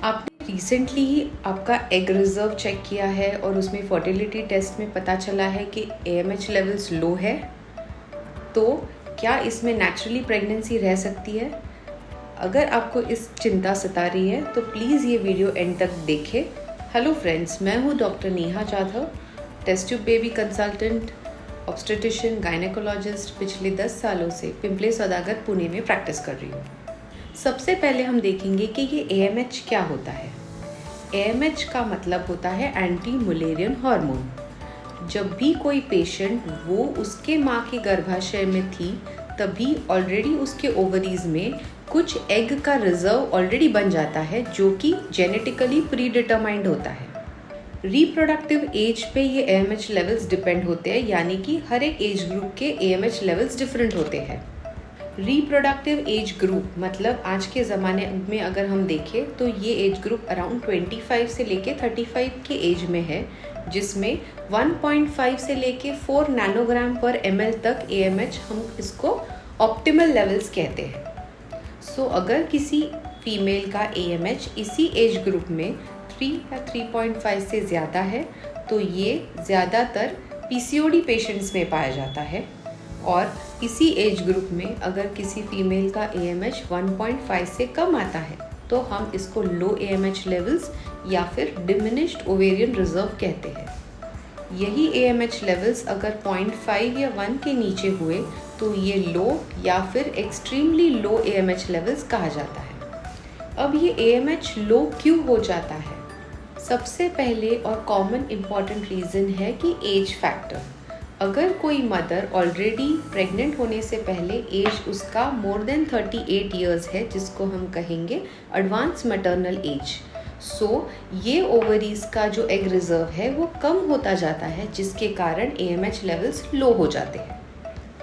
आपने रिसेंटली ही आपका egg reserve check किया है और उसमें फर्टिलिटी टेस्ट में पता चला है कि AMH लेवल्स लो है, तो क्या इसमें नेचुरली प्रेगनेंसी रह सकती है? अगर आपको इस चिंता सता रही है तो प्लीज़ ये वीडियो एंड तक देखें। हेलो फ्रेंड्स, मैं हूँ doctor Neha Jadhav, test tube baby consultant, obstetrician, gynaecologist. पिछले 10 सालों से पिंपले सौदागर पुणे में प्रैक्टिस कर रही हूँ। सबसे पहले हम देखेंगे कि ये AMH क्या होता है। AMH का मतलब होता है एंटी मुलेरियन हार्मोन। जब भी कोई पेशेंट वो उसके माँ के गर्भाशय में थी तभी ऑलरेडी उसके ओवरीज में कुछ एग का रिजर्व ऑलरेडी बन जाता है, जो कि जेनेटिकली प्री डिटरमाइंड होता है। रिप्रोडक्टिव एज पे ये AMH लेवल्स डिपेंड होते हैं, यानी कि हर एक एज ग्रुप के AMH लेवल्स डिफरेंट होते हैं। रिप्रोडक्टिव एज ग्रुप मतलब आज के ज़माने में अगर हम देखें तो ये एज ग्रुप अराउंड 25 से लेके 35 के एज में है, जिसमें 1.5 से लेके 4 नैनोग्राम पर ml तक AMH हम इसको ऑप्टिमल लेवल्स कहते हैं। सो अगर किसी फीमेल का AMH इसी एज ग्रुप में 3 या 3.5 से ज़्यादा है तो ये ज़्यादातर PCOD पेशेंट्स में पाया जाता है, और इसी एज ग्रुप में अगर किसी फीमेल का AMH 1.5 से कम आता है तो हम इसको लो AMH लेवल्स या फिर डिमिनिश्ड ओवेरियन रिजर्व कहते हैं। यही AMH लेवल्स अगर 0.5 या 1 के नीचे हुए तो ये लो या फिर एक्सट्रीमली लो AMH लेवल्स कहा जाता है। अब ये AMH लो क्यों हो जाता है? सबसे पहले और कॉमन इम्पॉर्टेंट रीज़न है कि एज फैक्टर। अगर कोई मदर ऑलरेडी प्रेग्नेंट होने से पहले एज उसका मोर देन 38 इयर्स है, जिसको हम कहेंगे एडवांस मैटरनल एज, सो ये ओवरीज का जो एग रिजर्व है वो कम होता जाता है, जिसके कारण AMH लेवल्स लो हो जाते हैं।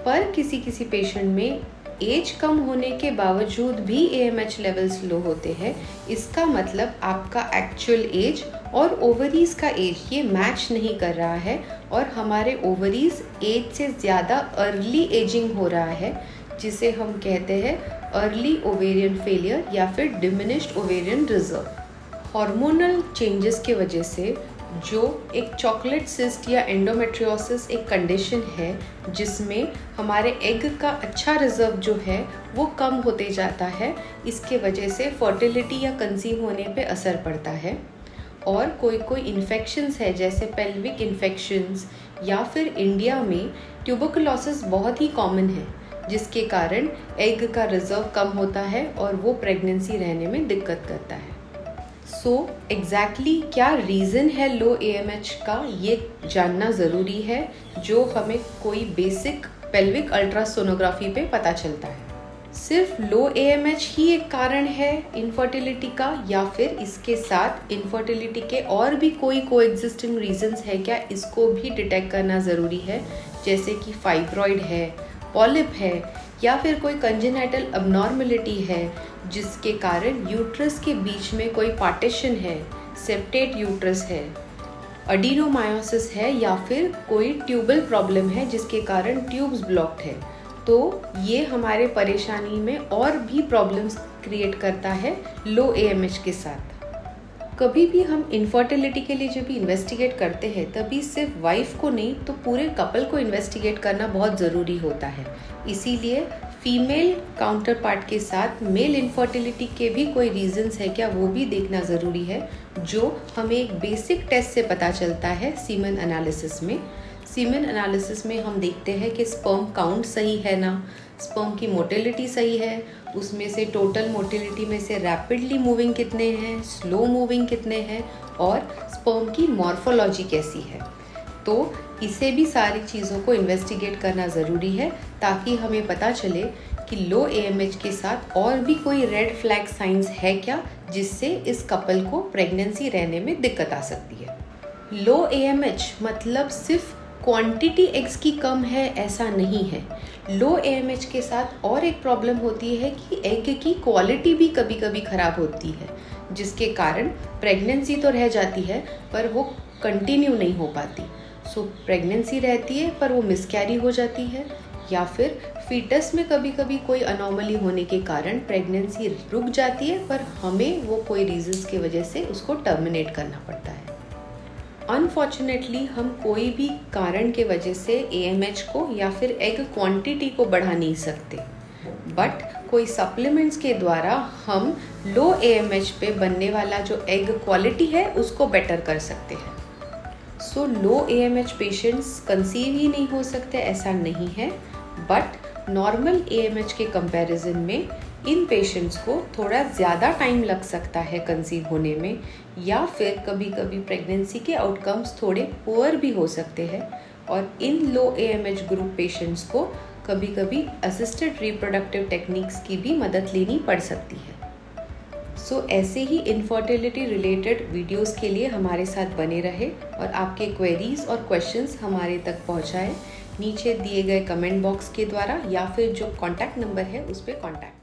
पर किसी पेशेंट में एज कम होने के बावजूद भी AMH लेवल्स लो होते हैं। इसका मतलब आपका एक्चुअल एज और ओवरीज का एज ये मैच नहीं कर रहा है और हमारे ओवरीज एज से ज़्यादा अर्ली एजिंग हो रहा है, जिसे हम कहते हैं अर्ली ओवेरियन फेलियर या फिर diminished ovarian reserve. Hormonal changes के वजह से जो एक चॉकलेट सिस्ट या एंडोमेट्रियोसिस एक कंडीशन है जिसमें हमारे एग का अच्छा रिजर्व जो है वो कम होते जाता है, इसके वजह से फर्टिलिटी या कंसीव होने पे असर पड़ता है। और कोई इन्फेक्शंस है जैसे पेल्विक इन्फेक्शंस या फिर इंडिया में ट्यूबरकुलोसिस बहुत ही कॉमन है, जिसके कारण एग का रिजर्व कम होता है और वो प्रेगनेंसी रहने में दिक्कत करता है। सो एग्जैक्टली क्या रीज़न है लो AMH का, ये जानना ज़रूरी है, जो हमें कोई बेसिक पेल्विक अल्ट्रासोनोग्राफी पे पता चलता है। सिर्फ लो AMH ही एक कारण है इनफर्टिलिटी का, या फिर इसके साथ इनफर्टिलिटी के और भी कोई कोएग्जिस्टिंग रीजंस है क्या, इसको भी डिटेक्ट करना ज़रूरी है, जैसे कि फाइब्रॉइड है, पॉलिप है, या फिर कोई कंजेनाइटल अबनॉर्मलिटी है जिसके कारण यूट्रस के बीच में कोई पार्टीशन है, सेप्टेट यूट्रस है, अडीनोमायोसिस है, या फिर कोई ट्यूबल प्रॉब्लम है जिसके कारण ट्यूब्स ब्लॉक्ड है, तो ये हमारे परेशानी में और भी प्रॉब्लम्स क्रिएट करता है लो AMH के साथ। कभी भी हम इनफर्टिलिटी के लिए जब भी इन्वेस्टिगेट करते हैं तभी सिर्फ वाइफ को नहीं तो पूरे कपल को इन्वेस्टिगेट करना बहुत ज़रूरी होता है। इसीलिए फीमेल काउंटर पार्ट के साथ मेल इनफर्टिलिटी के भी कोई रीजंस है क्या, वो भी देखना ज़रूरी है, जो हमें एक बेसिक टेस्ट से पता चलता है सीमेन एनालिसिस में। सीमेन एनालिसिस में हम देखते हैं कि स्पर्म काउंट सही है ना, स्पर्म की मोटिलिटी सही है, उसमें से टोटल मोटिलिटी में से रैपिडली मूविंग कितने हैं, स्लो मूविंग कितने हैं, और स्पर्म की मॉर्फोलॉजी कैसी है। तो इसे भी सारी चीज़ों को इन्वेस्टिगेट करना ज़रूरी है ताकि हमें पता चले कि लो AMH के साथ और भी कोई रेड फ्लैग साइंस है क्या, जिससे इस कपल को प्रेगनेंसी रहने में दिक्कत आ सकती है। लो AMH मतलब सिर्फ क्वांटिटी एग्स की कम है ऐसा नहीं है। लो AMH के साथ और एक प्रॉब्लम होती है कि एग की क्वालिटी भी कभी कभी ख़राब होती है, जिसके कारण प्रेगनेंसी तो रह जाती है पर वो कंटिन्यू नहीं हो पाती। सो प्रेगनेंसी रहती है पर वो मिसकैरी हो जाती है, या फिर फीटस में कभी कभी कोई अनोमली होने के कारण प्रेगनेंसी रुक जाती है, पर हमें वो कोई रीजंस की वजह से उसको टर्मिनेट करना पड़ता है। अनफॉर्चुनेटली हम कोई भी कारण के वजह से AMH को या फिर एग क्वांटिटी को बढ़ा नहीं सकते, बट कोई सप्लीमेंट्स के द्वारा हम लो AMH पे बनने वाला जो एग क्वालिटी है उसको बेटर कर सकते हैं। सो लो AMH पेशेंट्स कंसीव ही नहीं हो सकते ऐसा नहीं है, बट नॉर्मल AMH के कंपैरिजन में इन पेशेंट्स को थोड़ा ज़्यादा टाइम लग सकता है कंसीव होने में, या फिर कभी कभी प्रेगनेंसी के आउटकम्स थोड़े पुअर भी हो सकते हैं, और इन लो AMH ग्रुप पेशेंट्स को कभी कभी असिस्टेड रिप्रोडक्टिव टेक्निक्स की भी मदद लेनी पड़ सकती है। सो ऐसे ही इनफर्टिलिटी रिलेटेड वीडियोस के लिए हमारे साथ बने रहे और आपके क्वेरीज और क्वेश्चंस हमारे तक पहुंचाएं नीचे दिए गए कमेंट बॉक्स के द्वारा, या फिर जो कॉन्टैक्ट नंबर है उस पर कॉन्टैक्ट